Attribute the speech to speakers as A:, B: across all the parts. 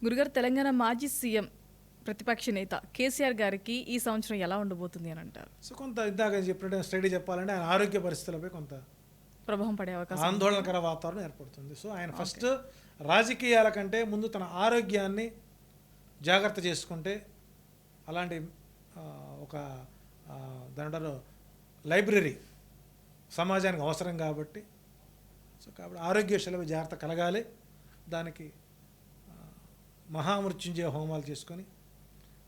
A: గురుగారు, తెలంగాణ మాజీ సీఎం ప్రతిపక్ష నేత కేసీఆర్ గారికి ఈ సంవత్సరం ఎలా ఉండబోతుంది అని అంటారు?
B: సో కొంత ఇందాక చెప్పినట్టు స్టడీ చెప్పాలంటే ఆయన ఆరోగ్య పరిస్థితులపై కొంత
A: ప్రభావం పడే అవకాశం
B: ఆందోళనకర వాతావరణం ఏర్పడుతుంది. సో ఆయన ఫస్ట్ రాజకీయాల కంటే ముందు తన ఆరోగ్యాన్ని జాగ్రత్త చేసుకుంటే అలాంటి ఒక దాంట్లో లైబ్రరీ సమాజానికి అవసరం కాబట్టి ఆరోగ్య విషయాలపై జాగ్రత్త కలగాలి. దానికి మహామృత్యుంజయ హోమాలు చేసుకొని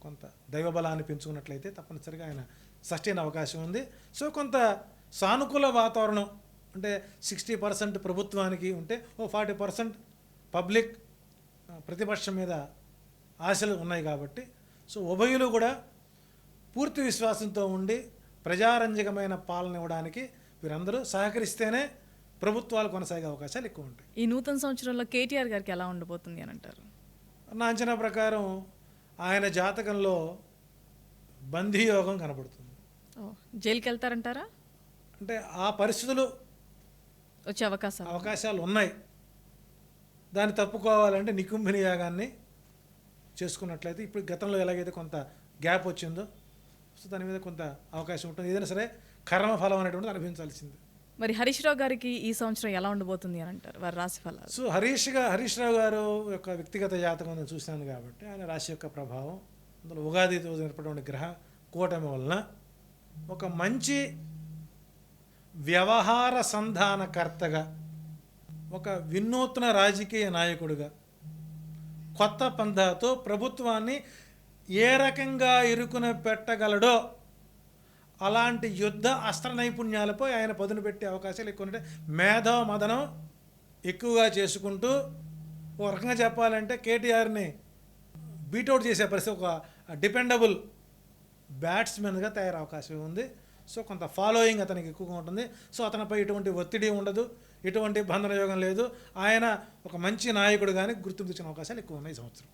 B: కొంత దైవబలాన్ని పెంచుకున్నట్లయితే తప్పనిసరిగా ఆయన సస్టైన్ అవకాశం ఉంది. సో కొంత సానుకూల వాతావరణం అంటే 60% ప్రభుత్వానికి ఉంటే 40% పబ్లిక్ ప్రతిపక్షం మీద ఆశలు ఉన్నాయి కాబట్టి సో ఉభయులు కూడా పూర్తి విశ్వాసంతో ఉండి ప్రజారంజకమైన పాలన ఇవ్వడానికి వీరందరూ సహకరిస్తేనే ప్రభుత్వాలు కొనసాగే అవకాశాలు ఎక్కువ ఉంటాయి.
A: ఈ నూతన సంవత్సరంలో కేటీఆర్ గారికి ఎలా ఉండబోతుంది అని అంటారు?
B: నా అంచనా ప్రకారం ఆయన జాతకంలో బందీ యోగం కనబడుతుంది.
A: జైలుకి వెళ్తారంటారా?
B: అంటే ఆ పరిస్థితులు
A: వచ్చే అవకాశాలు
B: ఉన్నాయి. దాన్ని తప్పుకోవాలంటే నికుంభిని యాగాన్ని చేసుకున్నట్లయితే ఇప్పుడు గతంలో ఎలాగైతే కొంత గ్యాప్ వచ్చిందో సో దాని మీద కొంత అవకాశం ఉంటుంది. ఏదైనా సరే కర్మఫలం అనేటువంటిది అనుభవించాల్సింది.
A: మరి హరీష్ రావు గారికి ఈ సంవత్సరం ఎలా ఉండబోతుంది అని అంటారు వారి రాశి ఫలాలు?
B: సో హరీష్ రావు గారు యొక్క వ్యక్తిగత జాతకం నేను చూశాను కాబట్టి ఆయన రాశి యొక్క ప్రభావం అందులో ఉగాది రోజు ఏర్పడిన గ్రహ కూటమి వలన ఒక మంచి వ్యవహార సంధానకర్తగా, ఒక వినూత్న రాజకీయ నాయకుడిగా కొత్త పంథాతో ప్రభుత్వాన్ని ఏ రకంగా ఇరుకున పెట్టగలడో అలాంటి యుద్ధ అస్త్ర నైపుణ్యాలపై ఆయన పదును పెట్టే అవకాశాలు ఎక్కువ ఉంటాయి. మేధో మదనం ఎక్కువగా చేసుకుంటూ ఒక రకంగా చెప్పాలంటే కేటీఆర్ని బీటౌట్ చేసే పరిస్థితి ఒక డిపెండబుల్ బ్యాట్స్మెన్గా తయారయ్యే అవకాశం ఉంది. సో కొంత ఫాలోయింగ్ అతనికి ఎక్కువగా ఉంటుంది. సో అతనిపై ఎటువంటి ఒత్తిడి ఉండదు, ఎటువంటి బంధన యోగం లేదు. ఆయన ఒక మంచి నాయకుడు కానీ గుర్తింపు ఇచ్చిన అవకాశాలు ఎక్కువ ఉన్నాయి ఈ సంవత్సరం.